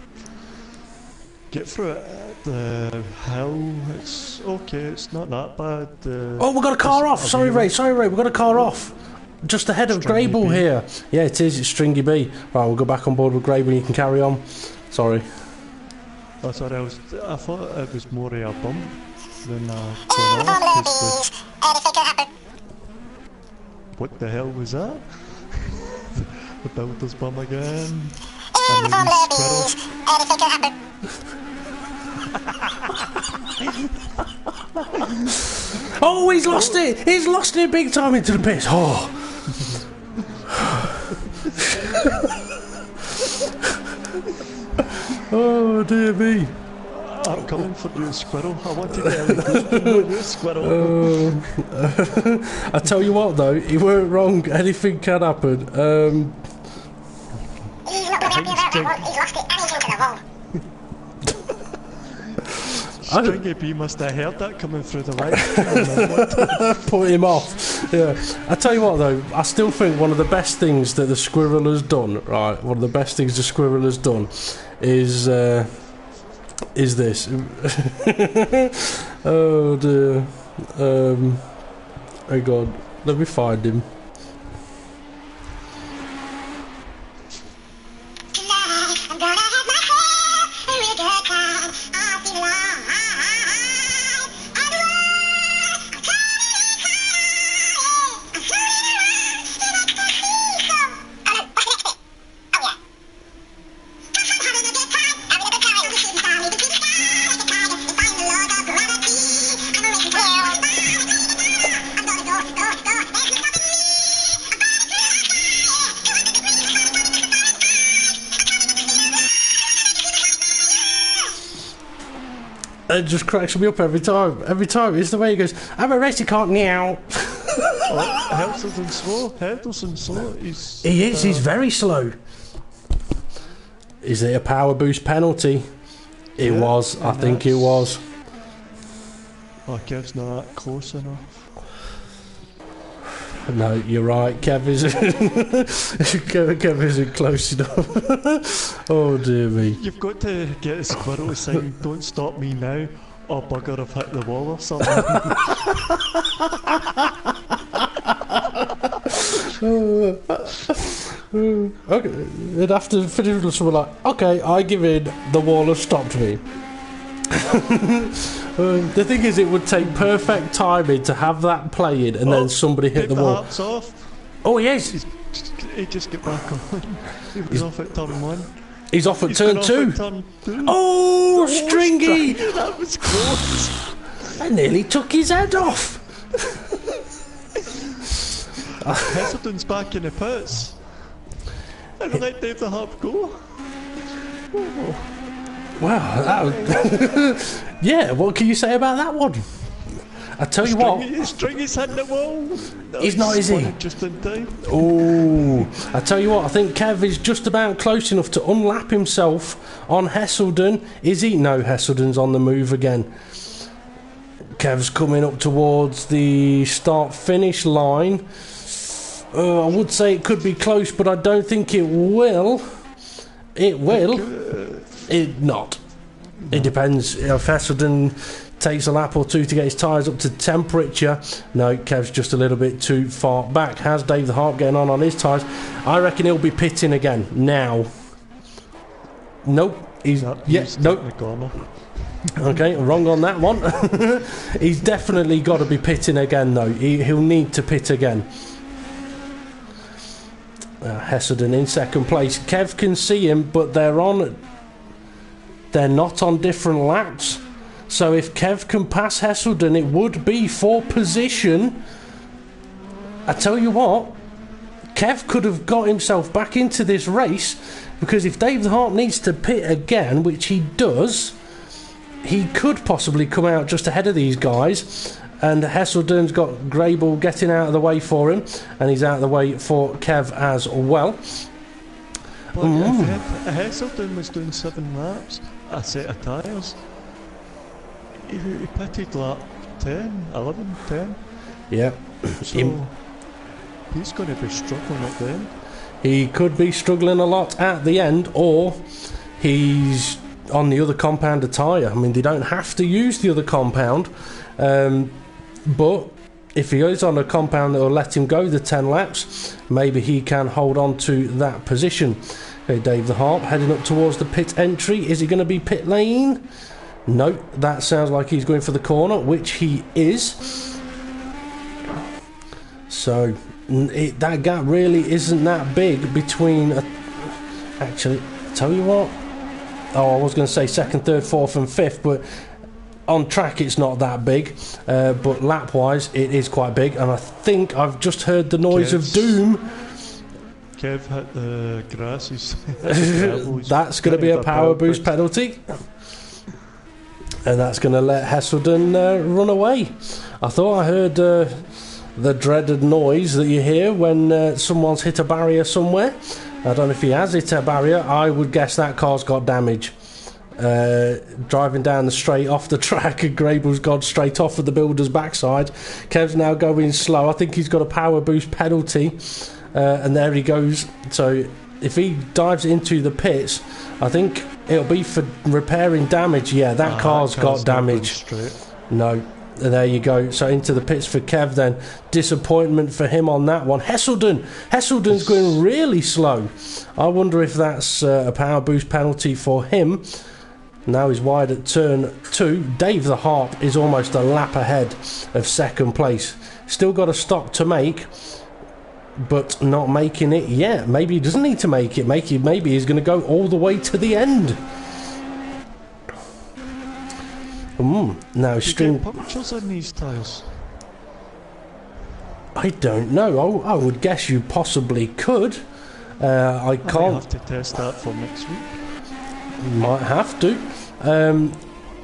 get through it. The hill, it's okay, it's not that bad. Oh, we've got a car off! Sorry Ray, we've got a car off! Just ahead of Grable here. Yeah, it is, it's Stringy B. Right, we'll go back on board with Grable and you can carry on. Sorry. Oh, sorry, I thought it was more a bump than a corner. What the hell was that? The Builder's Bum again. And then these squirrels. Oh, he's lost it! He's lost it big time into the pits. Oh. Oh dear me. I'm coming for you, squirrel. I want to get a you, squirrel. I tell you what though, he weren't wrong. Anything can happen. He's not going to be happy about that. He's lost it and he's into the wall. Stringy B must have heard that coming through the light. Put him off. Yeah. I tell you what though, I still think one of the best things that the squirrel has done, right? One of the best things the squirrel has done is this. Oh dear. Hang on. Let me find him. It just cracks me up every time. Every time. It's the way he goes, I'm a racing car now. Henderson's slow. Henderson's slow. He is. He's very slow. Is it a power boost penalty? It was. I think it was. Oh, Kev's not that close enough. No, you're right. Kev isn't close enough. Oh dear me. You've got to get a squirrel saying, "Don't stop me now," or "Bugger, I've hit the wall," or something. Okay, they'd have to finish with someone like, "Okay, I give in. The wall has stopped me." The thing is, it would take perfect timing to have that playing and then somebody hit the wall. Off. Oh, he is. He just get back on. He was off at turn 1. He's off at turn 2. Oh, Stringy! That was close. I nearly took his head off. Heselton's back in the pits. And let Dave the Harp go. Oh. Wow, yeah, what can you say about that one? I tell you what, Stringy's hitting the wall. No, he's not, is he? Just in time. Oh, I tell you what, I think Kev is just about close enough to unlap himself on Heselden. Is he? No, Heselden's on the move again. Kev's coming up towards the start-finish line. I would say it could be close, but I don't think it will. It will. It not. It depends. If Heselden takes a lap or two to get his tyres up to temperature. No, Kev's just a little bit too far back. How's Dave the Harp getting on his tyres? I reckon he'll be pitting again now. Nope. He's nope. Okay, wrong on that one. He's definitely got to be pitting again, though. He'll need to pit again. Hesselden in second place. Kev can see him, but they're not on different laps. So if Kev can pass Hesselden, it would be for position. I tell you what, Kev could have got himself back into this race, because if Dave the Harp needs to pit again, which he does, he could possibly come out just ahead of these guys. And Hesselden's got Grable getting out of the way for him, and he's out of the way for Kev as well. But if Hesselden was doing 7 laps, a set of tyres, he pitted lap 10, 11, 10. Yeah. So he's going to be struggling at the end. He could be struggling a lot at the end, or he's on the other compound of tyre. I mean, they don't have to use the other compound. But if he is on a compound that will let him go the 10 laps, maybe he can hold on to that position. Okay, Dave the Harp heading up towards the pit entry. Is he going to be pit lane? No, that sounds like he's going for the corner, which he is. So that gap really isn't that big between... Actually, tell you what. I was going to say second, third, fourth and fifth, but... On track it's not that big, but lap wise it is quite big, and I think I've just heard the noise of doom. Kev hit the grasses. That's going to be a power boost penalty, and that's going to let Hesselden run away. I thought I heard the dreaded noise that you hear when someone's hit a barrier somewhere. I don't know if he has hit a barrier. I would guess that car's got damage. Driving down the straight off the track, and Grable's gone straight off of the builder's backside. Kev's now going slow. I think he's got a power boost penalty, and there he goes. So if he dives into the pits, I think it'll be for repairing damage. Yeah, that car's got damage. No, there you go. So into the pits for Kev then. Disappointment for him on that one. Hesselden's going really slow. I wonder if that's a power boost penalty for him. Now he's wide at turn 2. Dave the Harp is almost a lap ahead of second place. Still got a stop to make, but not making it yet. Maybe he doesn't need to make it. Maybe he's going to go all the way to the end. Now string punctures on these tyres. I don't know. I would guess you possibly could. I can't. Might have to test that for next week. Might have to.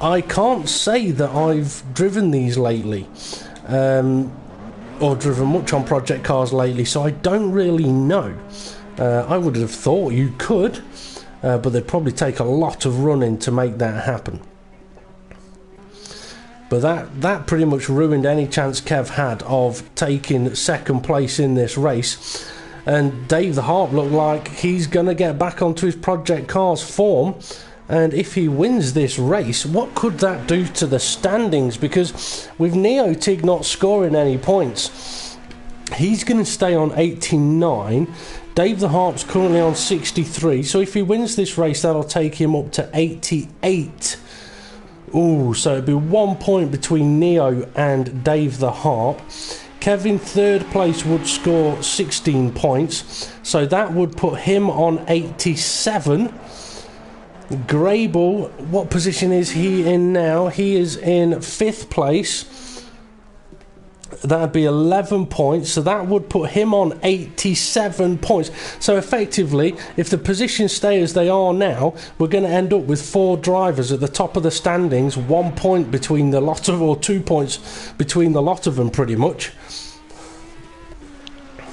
I can't say that I've driven these lately, or driven much on project cars lately, so I don't really know. I would have thought you could, but they'd probably take a lot of running to make that happen. But that pretty much ruined any chance Kev had of taking second place in this race. And Dave the Harp looked like he's going to get back onto his project cars form. And if he wins this race, what could that do to the standings? Because with Neotig not scoring any points, he's going to stay on 89. Dave the Harp's currently on 63. So if he wins this race, that'll take him up to 88. Ooh, so it'd be 1 point between Neo and Dave the Harp. Kevin third place would score 16 points, so that would put him on 87. Grable, what position is he in now? He is in fifth place. That'd be 11 points, so that would put him on 87 points. So effectively, if the positions stay as they are now, we're going to end up with 4 drivers at the top of the standings, 1 point between the lot of, or 2 points between the lot of them, pretty much.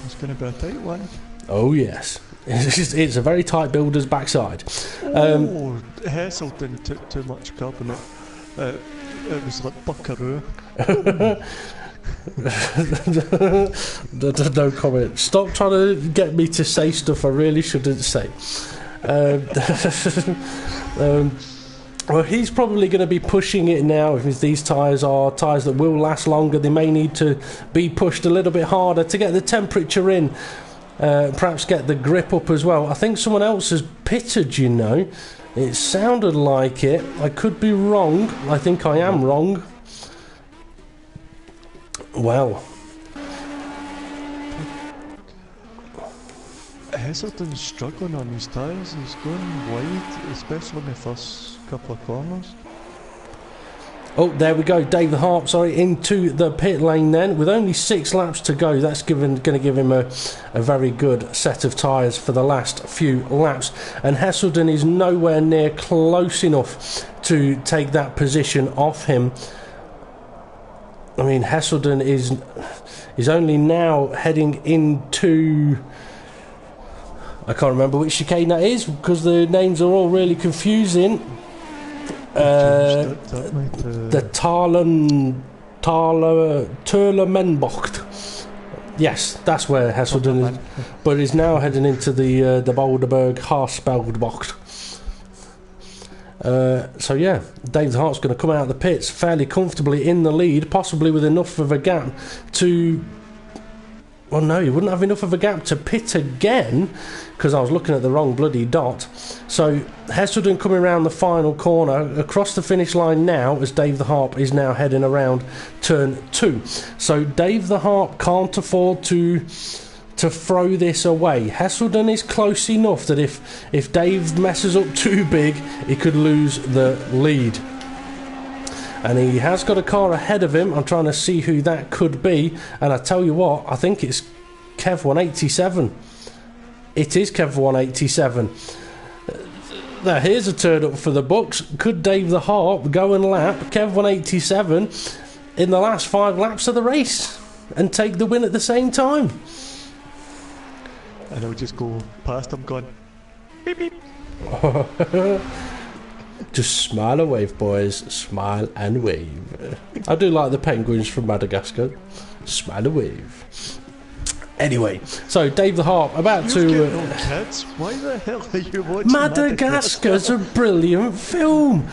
It's going to be a tight one. Oh yes, it's a very tight builder's backside. Hesselden took too much carbon. It was like buckaroo. No comment. Stop trying to get me to say stuff I really shouldn't say. Well, he's probably going to be pushing it now. If these tyres are tyres that will last longer, they may need to be pushed a little bit harder to get the temperature in. Perhaps get the grip up as well. I think someone else has pitted, you know. It sounded like it. I could be wrong. I think I am wrong. Well. Heselton's struggling on his tyres. He's going wide, especially in the first couple of corners. Oh, there we go. Dave the Harp, sorry, into the pit lane then. With only 6 laps to go, that's going to give him a very good set of tyres for the last few laps. And Heselton is nowhere near close enough to take that position off him. I mean, Heselton is only now heading into... I can't remember which chicane that is because the names are all really confusing. The Turlemenbocht. Yes, that's where Heselton is, but is now heading into the Boulderberg Haarspelbocht. So yeah, Dave Hart's going to come out of the pits fairly comfortably in the lead, possibly with enough of a gap to... Well, no, he wouldn't have enough of a gap to pit again because I was looking at the wrong bloody dot. So Heselton coming around the final corner across the finish line now as Dave the Harp is now heading around turn 2. So Dave the Harp can't afford to throw this away. Heselton is close enough that if Dave messes up too big, he could lose the lead. And he has got a car ahead of him. I'm trying to see who that could be. And I tell you what, I think it's Kev 187. It is Kev 187. Now, here's a turn up for the books. Could Dave the Harp go and lap Kev 187 in the last 5 laps of the race and take the win at the same time? And I'll just go past him going, beep beep. Just smile and wave, boys. Smile and wave. I do like the penguins from Madagascar. Smile and wave. Anyway, so Dave the Harp about to... no kids. Why the hell are you watching Madagascar's a brilliant film.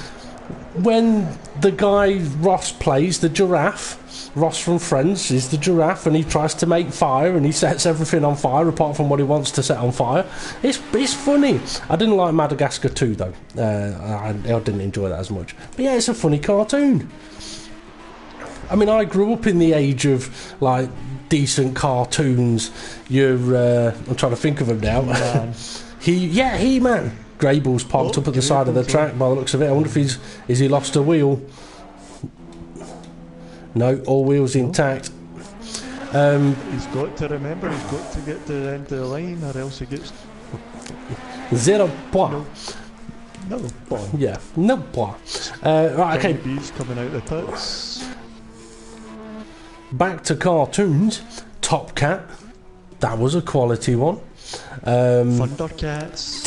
When the guy Ross plays, the giraffe, Ross from Friends is the giraffe, and he tries to make fire and he sets everything on fire apart from what he wants to set on fire. It's funny. I didn't like Madagascar 2 though. I didn't enjoy that as much. But yeah, it's a funny cartoon. I mean, I grew up in the age of like decent cartoons. I'm trying to think of them now. He-Man. Grable's parked up at the side of the track by the looks of it. I wonder if he lost a wheel. No, all wheels intact. He's got to remember, he's got to get to the end of the line or else he gets... 0 points. No point. Yeah, no points. Right, okay. Bees coming out the pits. Back to cartoons. Top Cat. That was a quality one. Thundercats,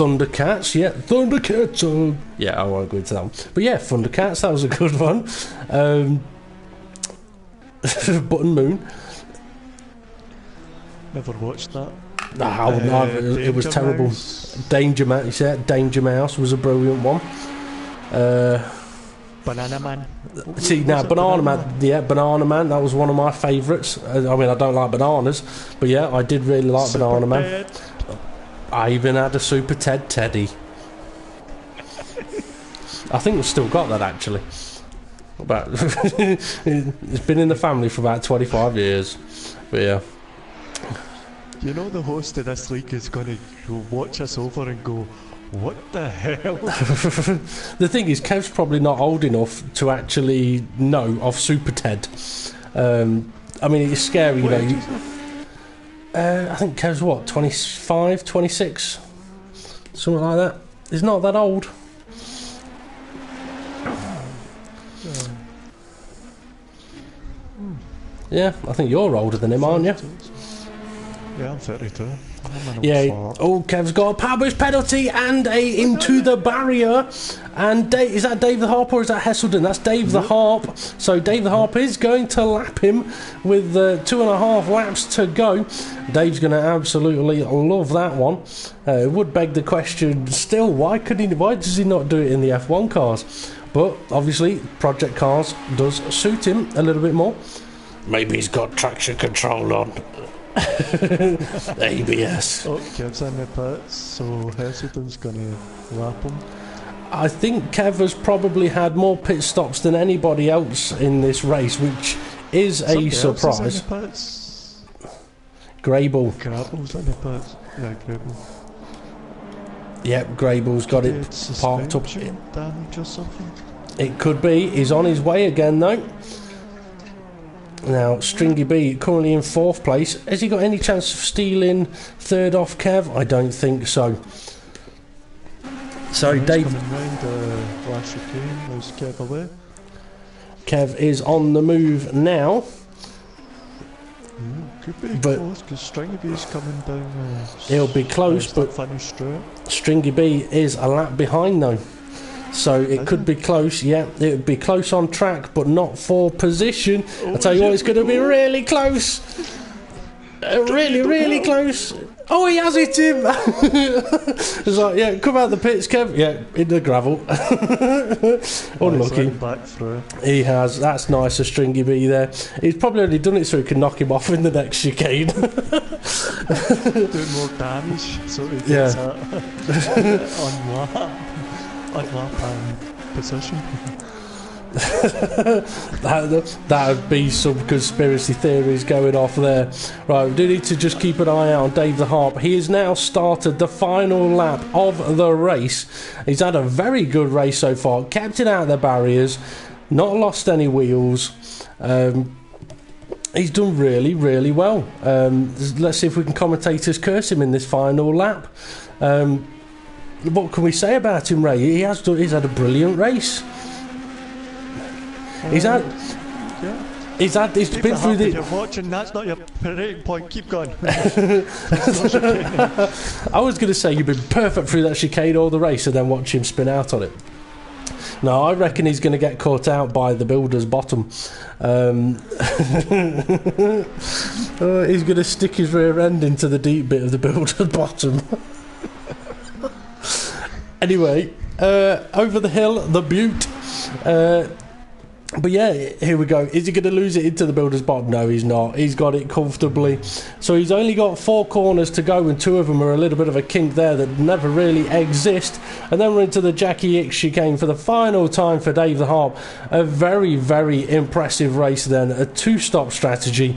yeah. Thundercats. Yeah, I won't go into that one. But yeah, Thundercats, that was a good one. Button Moon. Never watched that. No, it was terrible. Danger Mouse, you said Danger Mouse was a brilliant one. Banana Man. See now, Banana Man. Yeah, Banana Man. That was one of my favourites. I mean, I don't like bananas, but yeah, I did really like Super Banana Man. I even had a Super Ted Teddy. I think we've still got that actually. About it's been in the family for about 25 years. But yeah. You know the host of this league is going to watch us over and go, what the hell? The thing is, Kev's probably not old enough to actually know of Super Ted. I mean, it's scary, you know. I think Kev's what, 25, 26? Something like that. He's not that old. Yeah, I think you're older than him, aren't you? Yeah, I'm 32. Oh, Kev's got a power boost penalty and into the barrier. And is that Dave the Harp or is that Hesselden? That's Dave the Harp. So Dave the Harp is going to lap him with 2.5 laps to go. Dave's going to absolutely love that one. It would beg the question still, why does he not do it in the F1 cars? But obviously Project Cars does suit him a little bit more. Maybe he's got traction control on. ABS. Oh, Kev's in the pits, so Hesselden's going to lap him. I think Kev has probably had more pit stops than anybody else in this race, which is a surprise. Grable. Grable's in the pits. Yeah, Grable. Yep, Grable's got it parked up. Damage or something? It could be. He's on his way again, though. Now, Stringy B currently in 4th place. Has he got any chance of stealing 3rd off Kev? I don't think so. So, Dave. Coming round the last chicane. There's Kev away. Kev is on the move now. Could be close because Stringy B's coming down. He'll be close, but Stringy B is a lap behind though. So it could be close, yeah, it would be close on track, but not for position. I'll tell you what, it's going to be really close. Really close. Oh, he has hit him. It's like, yeah, come out the pits, Kev. Yeah, in the gravel. Unlucky. Back through. He has. That's nice of Stringy B there. He's probably only done it so he can knock him off in the next chicane. Doing more damage, so he gets that on lap and position. that would be some conspiracy theories going off there. Right, we do need to just keep an eye out on Dave the Harp. He has now started the final lap of the race. He's had a very good race so far, kept it out of the barriers, not lost any wheels. He's done really well. Let's see if we can commentators curse him in this final lap. What can we say about him, Ray? He's had a brilliant race. He's been through the. You're watching. That's not your parading point. Keep going. I was going to say you've been perfect through that chicane all the race, and then watch him spin out on it. No, I reckon he's going to get caught out by the builder's bottom. He's going to stick his rear end into the deep bit of the builder's bottom. Anyway, over the hill, the Butte. But yeah, here we go. Is he going to lose it into the builder's bottom? No, he's not. He's got it comfortably. So he's only got 4 corners to go, and 2 of them are a little bit of a kink there that never really exist. And then we're into the Jackie X chicane for the final time for Dave the Harp. A very impressive race then. A 2-stop strategy.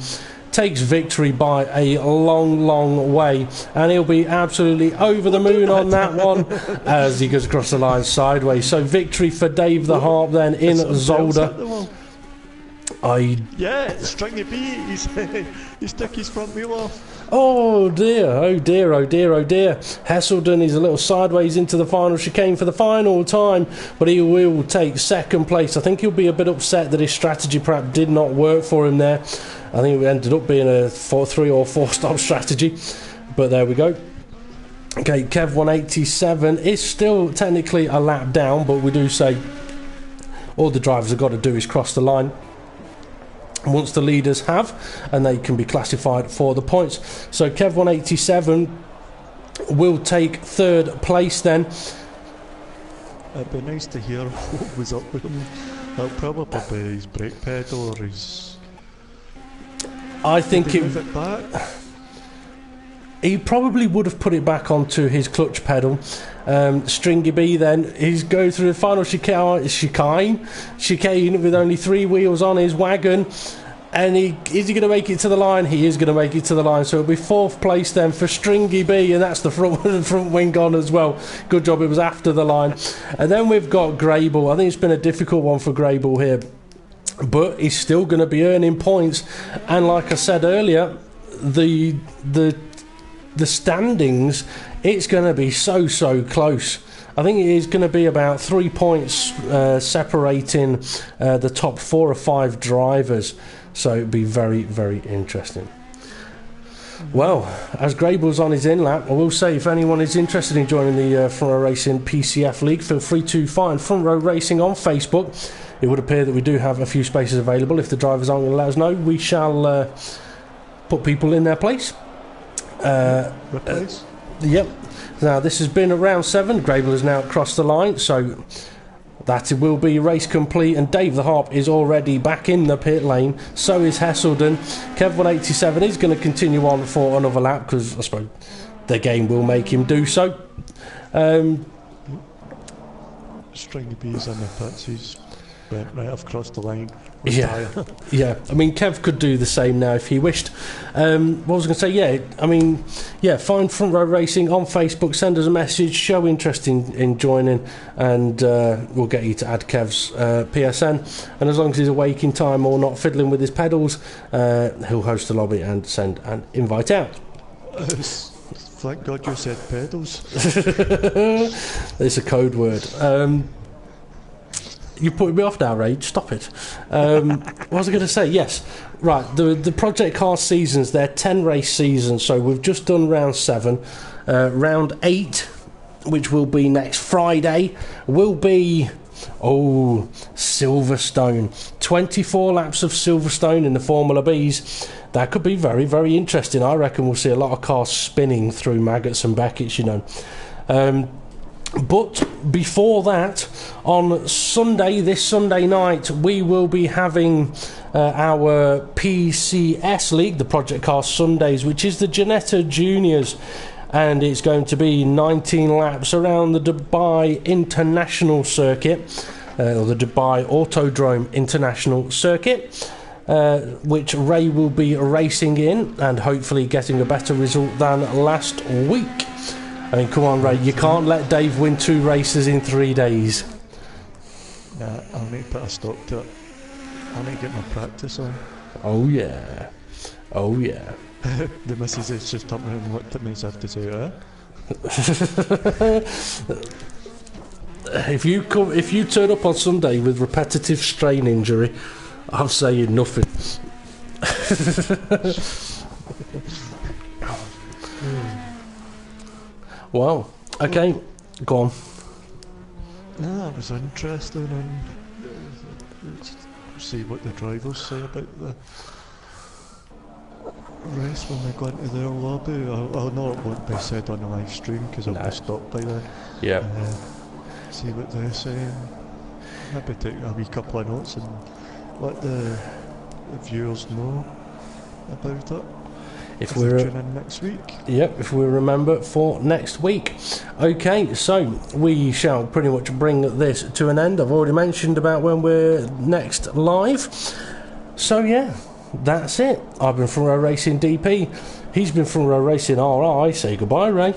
Takes victory by a long way, and he'll be absolutely over the moon on that one as he goes across the line sideways. So victory for Dave the Harp then in Zolder. Stringy B, he's took his front wheel off. Oh dear. Hesselden is a little sideways into the final chicane for the final time, but he will take 2nd place. I think he'll be a bit upset that his strategy perhaps did not work for him there. I think it ended up being a 3 or 4 stop strategy, but there we go. Okay, Kev 187 is still technically a lap down, but we do say all the drivers have got to do is cross the line once the leaders have, and they can be classified for the points. So Kev 187 will take 3rd place then. It'd be nice to hear what was up with him. That'll probably be his brake pedal or his... I think move it back? He probably would have put it back onto his clutch pedal. Stringy B then, he's going through the final chicane with only 3 wheels on his wagon. And is he going to make it to the line? He is going to make it to the line. So it'll be 4th place then for Stringy B, and that's the front wing on as well. Good job, it was after the line. And then we've got Grable. I think it's been a difficult one for Grable here, but he's still going to be earning points. And like I said earlier, the standings, it's going to be so close. I think it is going to be about 3 points separating the top 4 or 5 drivers. So it'd be very interesting. Well, as Grable's on his in-lap, I will say if anyone is interested in joining the Front Row Racing PCF League, feel free to find Front Row Racing on Facebook. It would appear that we do have a few spaces available. If the drivers aren't going to let us know, we shall put people in their place. Replace? Yep. Now, this has been at round 7. Grable has now crossed the line, so that will be race complete. And Dave the Harp is already back in the pit lane. So is Hesselden. Kev187 is going to continue on for another lap because I suppose the game will make him do so. Stringy bees in the pits. He's went right across the line. Yeah, yeah. I mean, Kev could do the same now if he wished. What was I going to say? Yeah, I mean, yeah. Find Front Row Racing on Facebook. Send us a message. Show interest in joining, and we'll get you to add Kev's PSN. And as long as he's awake in time or not fiddling with his pedals, he'll host the lobby and send an invite out. Thank God you said pedals. It's a code word. You're putting me off now, Rage. Stop it. What was I going to say? Yes. Right. The Project Car seasons, they're 10 race seasons. So we've just done round 7. Round 8, which will be next Friday, will be... Oh, Silverstone. 24 laps of Silverstone in the Formula Bs. That could be very, very interesting. I reckon we'll see a lot of cars spinning through Maggots and Beckett's, you know. But before that, on Sunday, this Sunday night, we will be having our PCS League, the Project Car Sundays, which is the Ginetta Juniors. And it's going to be 19 laps around the Dubai International Circuit, or the Dubai Autodrome International Circuit, which Ray will be racing in and hopefully getting a better result than last week. I mean, come on, Ray, you can't let Dave win 2 races in 3 days. Nah, I'll need to put a stop to it. I'll need to get my practice on. Oh, yeah. Oh, yeah. The missus has just turned around and looked at me as if to say, If you turn up on Sunday with repetitive strain injury, I'm saying nothing. Wow. Okay, go on. Nah, it was interesting and see what the drivers say about the race when they go into their lobby. I know it won't be said on the live stream because I'll be stopped by then. Yeah. See what they're saying. Maybe take a wee couple of notes and let the viewers know about it. If we're tune in next week. Yep, if we remember for next week. Okay, so we shall pretty much bring this to an end. I've already mentioned about when we're next live. So yeah, that's it. I've been Front Row Racing DP. He's been Front Row Racing RI. Say goodbye, Ray.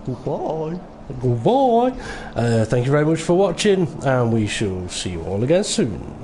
Goodbye. Goodbye. Thank you very much for watching, and we shall see you all again soon.